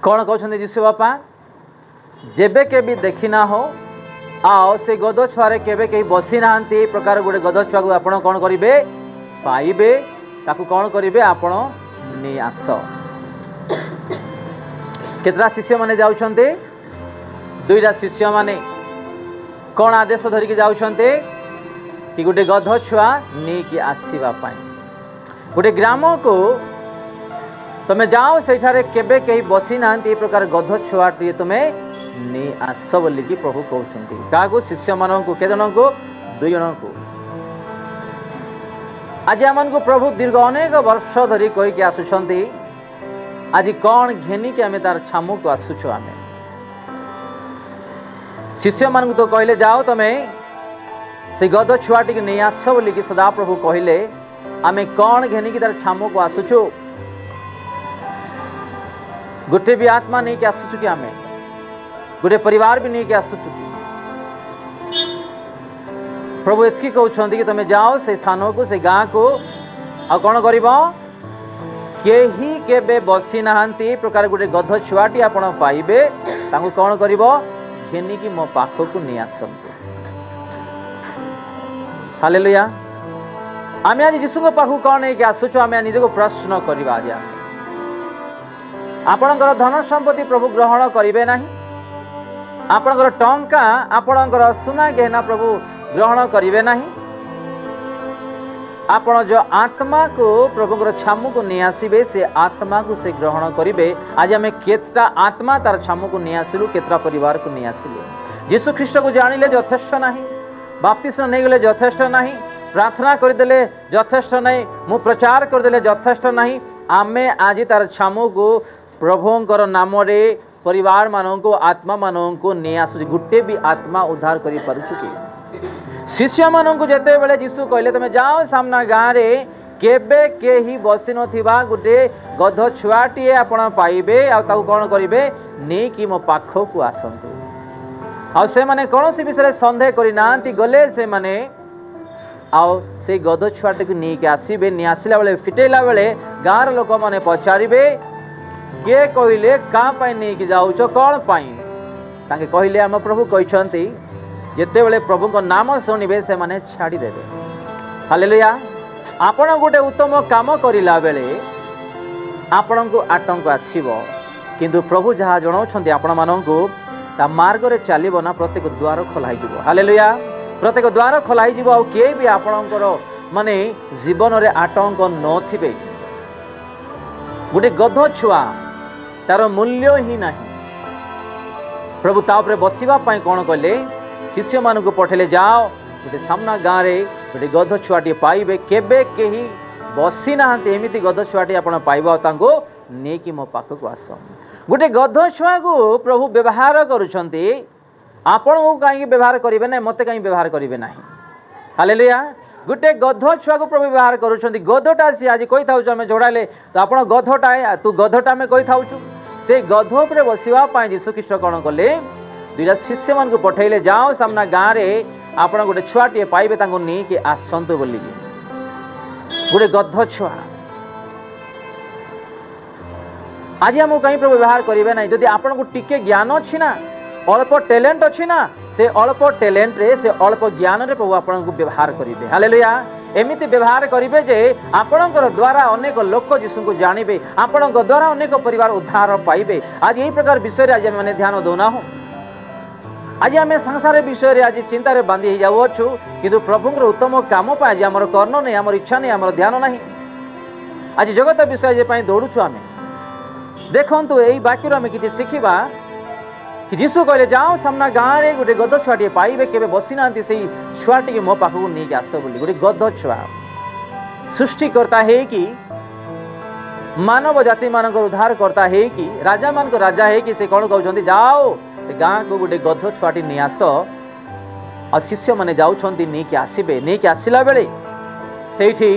कौन कहते जीशु बापा जेबे के भी देखी ना हो आओ से गध छुआ केबे कहीं बसी ना प्रकार गोटे गध छुआ को आपण कौन करेंगे पाइबे ताकू कौन करेंगे आपण नहीं आस केतरा शिष्य माने जाउछन्ते दुईटा शिष्य माने कौन आदेश धरिकी जाउछन्ते कि गोटे गध छुआ नहीं कि आसीबा पाई गोटे ग्राम को तुम जाओ सेठारे केबे कहीं बसी ना प्रकार गध छुआटी तुम्हें नहीं आस बोलिकी प्रभु कहते क्या शिष्य मान को केजन को 2 जन को आज आम को प्रभु दीर्घ अनेक वर्ष धरी कहीकि आसुंट आज कौन घेनिकी आम तार छामु को आसुच आम शिष्य मान तो कहले जाओ तुम्हें से गध छुआटी की नहीं आस बोलिकी सदा प्रभु कहले आम कौन घेनिकी तार छामु को आसुचु गोटे भी आत्मा नहीं कि आसुचु कि आम गोटे परिवार भी नहीं कि आसुचु प्रभु एति कहते कि तुम जाओ से स्थान को से गाँ को आ कौन कर केही केबे बसी नहांती प्रकार गोटे गध छुआटी आपण पाइबे तांको कौन कर घेनिकी मो पाखक नहीं आसतु हालेलुया आम आज यीशु पाखु कौन है आसुचु आम निज को प्रश्न करवा आज आपणकर धन संपत्ति प्रभु ग्रहण करेंगे ना आपणकर टंका आपणकर सुना गहना प्रभु ग्रहण करेंगे ना आपण जो आत्मा को प्रभुकर छामु को नहीं आसबे से आत्मा को से ग्रहण करेंगे आज आम केतटा आत्मा तार छामु को नहीं आसलु केतटा परिवार को नहीं आसलु यीशु ख्रीष्ट को जानिले यथेष्ट नहीं बाप्तिस्म नहीं गले यथेष्ट नहीं प्रार्थना करदेले यथेष्ट नहीं मु प्रचार करदेले यथेष्ट नहीं आमे आज तार छामु को प्रभुंकर नाम रे परिवार मानों को आत्मा मानों को नहीं आसु गोटे भी आत्मा उद्धार करि पारुछु कि शिष्य मानों को जेते बेले यीशु कहले तुम जाओ सामना गाँव रे केबे केही बसी नथिबा गोटे गध छुआटी आपण पाइबे आ ताऊ कौन करिवे नहीं कि मो पाखो को आसंतु आ से माने कोनोसी विषय संदेह करि नांती गले से माने आओ से गध छुआटी को नहीं कि आसीबे नहीं आसिला बेले फिटेला बेले गाँव लोक माने पचारिबे किए कहले क्या नहीं कि जाऊच कौन ताके कहले आम प्रभु कहते जिते बड़े प्रभु को नाम शुणवे से माने छाड़देवे हालेलुया आपण गोटे उत्तम काम करला बेले आपण को आतंक आसव किंतु प्रभु जहाँ जनाऊँ आपण मानू ता मार्ग रे चलो ना प्रत्येक द्वार खोलाई हालेलुया प्रत्येक द्वार खोलाई किए भी आपणकर माने जीवन रे आतंक नथिबे गोटे गध छुआ तार मूल्य ही नहीं प्रभु तापर बसवा कौन कले शिष्य मान को पठेले जाओ गोटे सामना गाँव रे गोटे गध छुआटी पाइबे केबे केही बसी ना एमती गध छुआटी आप पाइबा नहीं कि मो पाखक आस गोटे गध छुआ को प्रभु व्यवहार करुछंती आपण को कहीं व्यवहार करेंगे ना मत कहीं व्यवहार करेंगे ना हालेलुया गोटे गध छुआ को प्रभु व्यवहार करुछंती गधटा सी आज कही था जोड़ाले तो आप गधटा तू गधटा आम कही था से गध पर बसवा यीशु ख्रीष्ट कौन कले 2 शिष्य मान को पठेले जाओ सामना गाँव रे आप गोटे छुआटे पाइबे नहीं कि आसतु बोलिकी गोटे गध छुआ आज आम कहीं प्रभु व्यवहार करेंगे ना जदि आपन को टिके ज्ञान अच्छी ना अल्प टैलेंट अच्छी ना से अल्प टैलेंट रे से अल्प ज्ञान रे प्रभु आपन को व्यवहार करेंगे हालेलुया एमिति व्यवहार करेंगे जे आपणकर द्वारा अनेक लोक यीशु को जानवे आपण द्वारा अनेक परिवार उद्धार पाइबे आज यही प्रकार विषय आज मैंने ध्यान दौना हो आज आम संसार विषय रे आज चिंतार बांधी जाऊँ किंतु प्रभुंर उत्तम काम आज आम कर्ण नहीं आम इच्छा नहीं आम ध्यान नहीं आज जगत विषय दौड़ुछु आम देखु यही वाक्य आम कि शिखा कि यीशु कहले जाओ सामना गाँव रे गोटे गध छुआटे पाइबे केबे बसी ना से छुआटी के मो पाखक नहीं आस बोली गोटे गध छुआ सृष्टिकर्ता है कि मानव जाति मान उद्धार करता है कि राजा मान राजा है कि से कौन कहते जाओ से गाँ को गोटे गध छुआटी नहीं आस और शिष्य मैंने जाऊँ नहीं कि आसबे नहीं कि आसला बेले से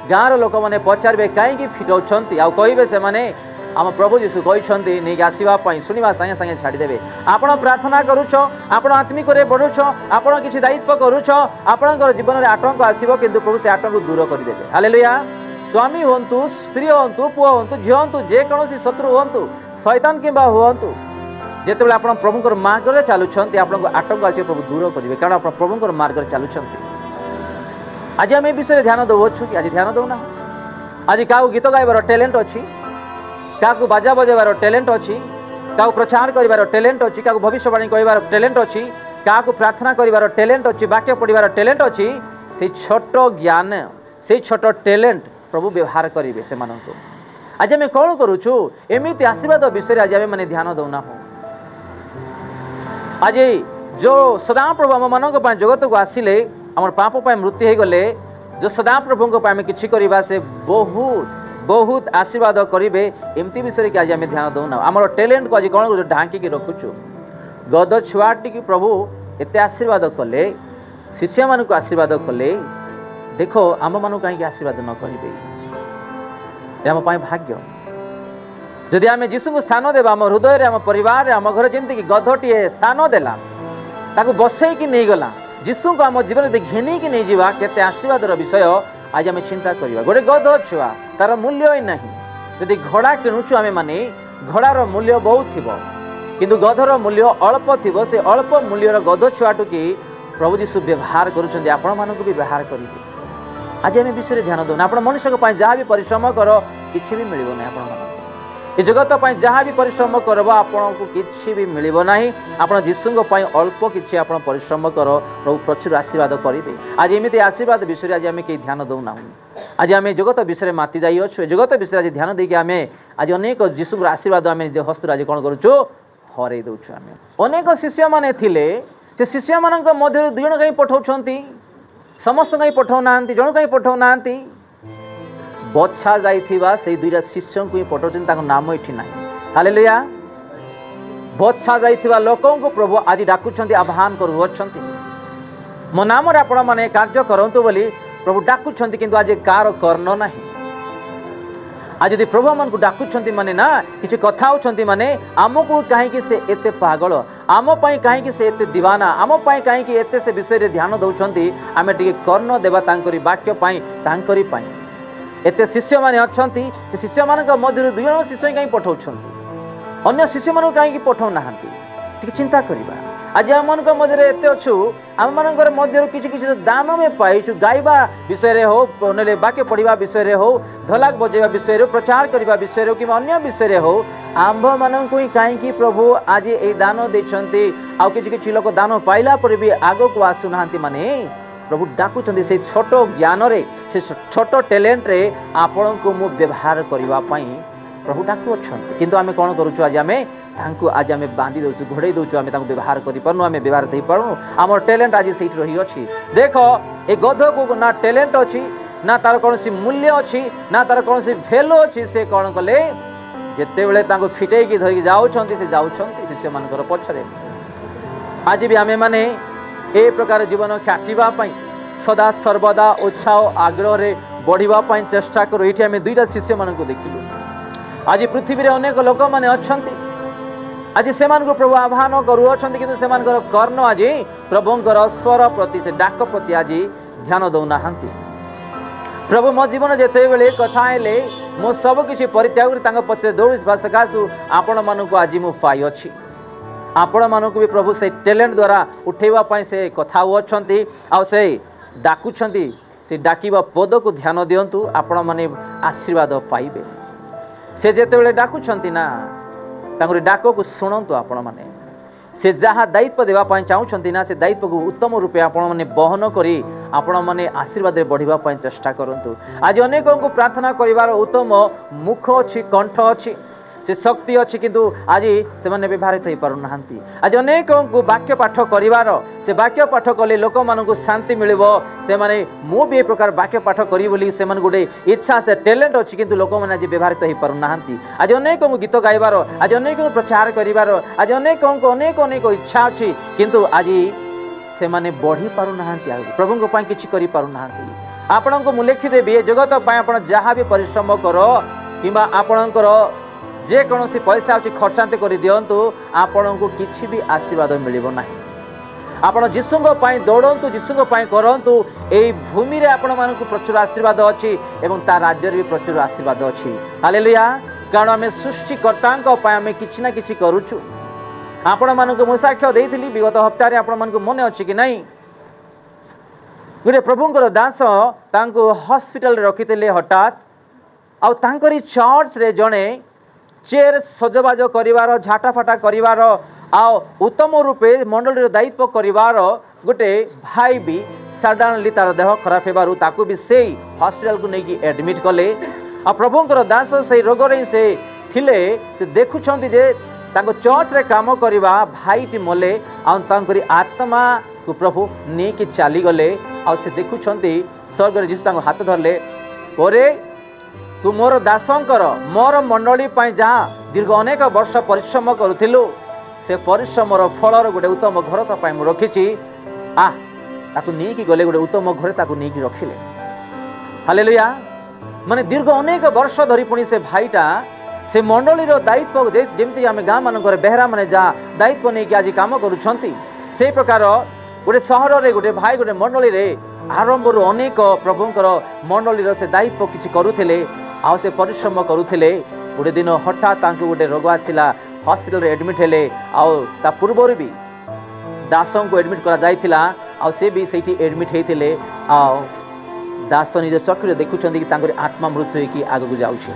गाँव लोक मैंने पचारे कहीं फिटाऊँ आउ कहे से माने आम प्रभु यीशु कहते नहीं आसवाई शुणा सागे सागे छाड़देवे आपण प्रार्थना करुछ आपण आत्मिक बढ़ुछ आपण किसी दायित्व करुछ आपण जीवन में आतंक आसो कि प्रभु से आतंक दूर करदे हालेलुया स्वामी हुंतु स्त्री हुंतु पुआ हुंतु झी हुंतु जेकोसी शत्रु हुंतु शैतान किंबा हुंतु जेतेबेले आपण प्रभुंकर मार्ग रे चालुछंती आपनको आटंक आसी प्रभु दूर करिवे कारण आपण प्रभुंकर मार्ग रे चालुछंती। आज हम ए विषय ध्यान दउछु कि आज ध्यान दउना। आज काउ गीत गाइबार टैलेंट अछि, काकू बाजा बजेबार टैलेंट अछि, काकू प्रचार करिबार टैलेंट अछि, काकू भविष्यवाणी करिबार टैलेंट अछि, काकू प्रार्थना करिबार टैलेंट अछि, वाक्य पढ़िबार टैलेंट अछि। से छोट ज्ञान से छोट टैलेंट प्रभु व्यवहार करिवे से मानको। आज हम कौन करूछु एमिति आशीर्वाद विषय आज हम माने ध्यान दउना हो। आज जो सदा प्रभु आम मानक पय जगत को आसिले हमर पाप पय मृत्यु हे गले जो सदा प्रभु को पय हम किछि करिबा से बहुत बहुत आशीर्वाद करिवे एमती विषय के आज हम ध्यान दउना। हमर टैलेंट को आज कौन ढांकी के रखुछु गद छुआटी की प्रभु एते आशीर्वाद कले शिष्य मान को आशीर्वाद कले देखो आम मान कहीं आशीर्वाद न करेंगे आम भाग्य जदि आम जीशु को स्थान देवा आम हृदय आम परिवार आम घर जमती कि गधटीए स्थान देला ताको बसैकी नहीं गला जीशु को आम जीवन घेनी की नहीं जीवा केते आशीर्वाद विषय आज आम चिंता करवा। गोटे गध छुआ तार मूल्य ही नहीं जदि घोड़ा किणुचु आम माने घोड़ार मूल्य बहुत थी किंतु गधर मूल्य अल्प थी से अल्प मूल्यर गध छुआटू की प्रभु जीशु व्यवहार करुँच आपण मानक भी व्यवहार करेंगे। आज आम विषय ध्यान दौना आप मनुष्य को जहाँ भी परिश्रम कर कि भी मिल ना आप जगत जहाँ भी परिश्रम कर आपन को किसी भी मिल ना आप जीशु अल्प किसी आप परिश्रम कर प्रभु प्रचुर आशीर्वाद करेंगे। आज एमती आशीर्वाद विषय आज आम कहीं ध्यान दौना आज आम जगत विषय माति जाइए जगत विषय आज ध्यान देके आम आज अनेक जीशु आशीर्वाद आम निज हस्त आज कौन करूँ हर दौचु आम अनेक शिष्य मैंने से शिष्य मान मध्य दुई जन कहीं पठाउछंती समस्त कहीं पठाउना जन कहीं पठाउना बछा जाइथिबा से दुईटा शिष्य को ही पठाउछंती नाम एठी नाही। हालेलुया। बछा जाइथिबा लोकों को प्रभु आज डाकुछंती आह्वान करूछंती मो नाम रे आपण माने कार्य करंतु बोली प्रभु डाकुछंती किंतु आज कार कर्ण नाही। आज यदि प्रभु मन को डाकुछंती माने ना किछि कथा होछंती माने आमको कहीं से एते पागल आम पाई कहीं से एते दीवाना आम पाई कहीं एते से विषय रे ध्यान दउछंती आमे टिके कर्ण देबा तांकरी वाक्य पाई तांकरी पाई एते शिष्य माने अछंती से शिष्य मानक मध्य दुई जन शिष्य कहीं पठाउछंती अन्य शिष्य मानक कहीं पठाउ नाहंती टिके चिंता करिबा। आज आम मान मध्य एते अच्छु आम मान मध्य किसी किसी दान में पाइछु गाइबा विषय रे हो ना वाक्य पढ़ा विषय रे हो ढोलक बजेवा विषय रे प्रचार करने विषय रे कि अन्य विषय रे हो आंभ मान को ही कहीं प्रभु आज ये दान देछंती आउ किसी लोक दान पाइला पर भी आग को आसुना माने प्रभु डाकुचंती से छोट ज्ञान रे से छोट टैलेंट रे आपण को मु व्यवहार करबा पई प्रभु डाकु अछंती किंतु आमे कोन करूछु आज आमे तांको आज आमे बांधी दउछु घोड़े दउछु आमे तांको व्यवहार करि परनु आमे व्यवहार दे परनु हमर टैलेंट आज सेठी रही अछि। देखो ए गध को ना टैलेंट अछि ना तार कोनसी मूल्य अछि ना तार कोनसी वैल्यू अछि से कोन कले जेते बेले तांको फिटै की धरि जाउछंती से जाउछंती शिष्य मानकर पछरे। आज भी आमे माने ए प्रकार जीवन काटिबा पई सदा सर्वदा उत्साह आग्रह रे बढ़िबा पई चेष्टा करू। एठी आमे दुईटा शिष्य माननको देखिलु आज पृथ्वी रे अनेक लोक माने अछंती आज से प्रभु आह्वान करुँच कि से कर्ण आज प्रभुंर स्वर प्रति से डाक प्रति आज ध्यान दौना। प्रभु मो जीवन जिते बड़े कथा हेले मो सब किसी परित्याग कर पछे दौड़ा सकाशु आपण मानक आज मु पाई अच्छी आपण मानक भी प्रभु से टैलेंट द्वारा उठेवाई से कथा हुई आ से डाकुंट से डाकिबा पद को ध्यान दिंतु आपण माने आशीर्वाद पाइबे। से जेते डाकुंट ना तांगरी डाक को शुणु आपण माने से जहाँ दायित्व देवाई चाहूँगी ना से दायित्व को उत्तम रूपे आपण माने बहन करी आपण माने आशीर्वाद बढ़िबा चेष्टा करंतु। आज अनेक को प्रार्थना करिवार उत्तम मुख अच्छी कंठ अच्छी से शक्ति अच्छी किंतु आज से माने व्यवहारित हो पारु नाहंती। आज अनेक को वाक्य पाठ करिवार से वाक्य पाठ कले लोक मानक शांति मिलिबो से माने मु भी ए प्रकार वाक्य पाठ करी बोली से मान गोटे इच्छा से टैलेंट अच्छी किंतु लोक माने आज व्यवहारित हो पारु नाहंती। आज अनेक को गीत गाइबार आज अनेक को प्रचार करिवार आज अनेक को अनेक अनेक इच्छा अच्छी किंतु आज से माने बढ़ी पारु नाहंती प्रभु को पाई किछि करि पारु नाहंती। आपन को मु लिखि देबी जगत पाई आपण जहाँ भी परिश्रम करो किंबा आपणकर जे कौन पैसा अच्छी खर्चांत कर दिंतु आपण को किसी भी आशीर्वाद मिल ना। आपण जीशुଙ୍କ ପାଇଁ ଦୌଡ଼ନ୍ତୁ, जीशुଙ୍କ ପାଇଁ କରନ୍ତୁ। ଏଇ ଭୂମିରେ ଆପଣମାନଙ୍କୁ ପ୍ରଚୁର ଆଶୀର୍ବାଦ ଅଛି ଏବଂ ତା ରାଜ୍ୟରେ ବି ପ୍ରଚୁର ଆଶୀର୍ବାଦ ଅଛି। ହାଲେଲୁୟା। କାରଣ ଆମେ ସୃଷ୍ଟିକର୍ତ୍ତାଙ୍କ ପାଇଁ ଆମେ କିଛି ନା କିଛି କରୁଛୁ। ଆପଣମାନଙ୍କୁ ମୁଁ ସାକ୍ଷ୍ୟ ଦେଇଥିଲି ବିଗତ ହପ୍ତାରେ, ଆପଣମାନଙ୍କୁ ମନେ ଅଛି କି ନାହିଁ? ଗୋଟେ ପ୍ରଭୁଙ୍କର ଦାସ ତାଙ୍କୁ ହସ୍ପିଟାଲରେ ରଖିଥିଲେ ହଠାତ୍, ଆଉ ତାଙ୍କରି ଚର୍ଚ୍ଚରେ ଜଣେ ଚେୟାର ସଜବାଜ କରିବାର, ଝାଟାଫାଟା କରିବାର, ଆଉ ଉତ୍ତମ ରୂପେ ମଣ୍ଡଳୀର ଦାୟିତ୍ୱ କରିବାର ଗୋଟେ ଭାଇ ବି ସଡନଲି ତାର ଦେହ ଖରାପ ହେବାରୁ ତାକୁ ବି ସେଇ ହସ୍ପିଟାଲକୁ ନେଇକି ଆଡମିଟ୍ କଲେ। ଆଉ ପ୍ରଭୁଙ୍କର ଦାସ ସେଇ ରୋଗରେ ସେ ଥିଲେ। ସେ ଦେଖୁଛନ୍ତି ଯେ ତାଙ୍କ ଚର୍ଚ୍ଚରେ କାମ କରିବା ଭାଇଟି ମଲେ, ଆଉ ତାଙ୍କରି ଆତ୍ମାକୁ ପ୍ରଭୁ ନେଇକି ଚାଲିଗଲେ। ଆଉ ସେ ଦେଖୁଛନ୍ତି ସ୍ୱର୍ଗରେ ଯୀଶୁ ତାଙ୍କୁ ହାତ ଧରିଲେ, ପରେ ତୁ ମୋର ଦାସଙ୍କର, ମୋର ମଣ୍ଡଳୀ ପାଇଁ ଯାହା ଦୀର୍ଘ ଅନେକ ବର୍ଷ ପରିଶ୍ରମ କରୁଥିଲୁ, ସେ ପରିଶ୍ରମର ଫଳର ଗୋଟେ ଉତ୍ତମ ଘର ତା ପାଇଁ ମୁଁ ରଖିଛି। ତାକୁ ନେଇକି ଗଲେ, ଗୋଟେ ଉତ୍ତମ ଘରେ ତାକୁ ନେଇକି ରଖିଲେ। ହାଲେଲୁୟା। ମାନେ ଦୀର୍ଘ ଅନେକ ବର୍ଷ ଧରି ପୁଣି ସେ ଭାଇଟା ସେ ମଣ୍ଡଳୀର ଦାୟିତ୍ୱ, ଯେମିତି ଆମେ ଗାଁ ମାନଙ୍କରେ ବେହେରା ମାନେ ଯାହା ଦାୟିତ୍ୱ ନେଇକି ଆଜି କାମ କରୁଛନ୍ତି, ସେଇ ପ୍ରକାର ଗୋଟେ ସହରରେ ଗୋଟେ ଭାଇ ଗୋଟେ ମଣ୍ଡଳୀରେ ଆରମ୍ଭରୁ ଅନେକ ପ୍ରଭୁଙ୍କର ମଣ୍ଡଳୀର ସେ ଦାୟିତ୍ୱ କିଛି କରୁଥିଲେ, ଆଉ ସେ ପରିଶ୍ରମ କରୁଥିଲେ। ଗୋଟେ ଦିନ ହଠାତ୍ ତାଙ୍କୁ ଗୋଟେ ରୋଗ ଆସିଲା, ହସ୍ପିଟାଲରେ ଆଡମିଟ୍ ହେଲେ। ଆଉ ତା ପୂର୍ବରୁ ବି ଦାସଙ୍କୁ ଆଡମିଟ୍ କରାଯାଇଥିଲା, ଆଉ ସେ ବି ସେଇଠି ଆଡମିଟ୍ ହେଇଥିଲେ। ଆଉ ଦାସ ନିଜ ଚକ୍ଷୁରେ ଦେଖୁଛନ୍ତି କି ତାଙ୍କର ଆତ୍ମା ମୃତ୍ୟୁ ହେଇକି ଆଗକୁ ଯାଉଛି।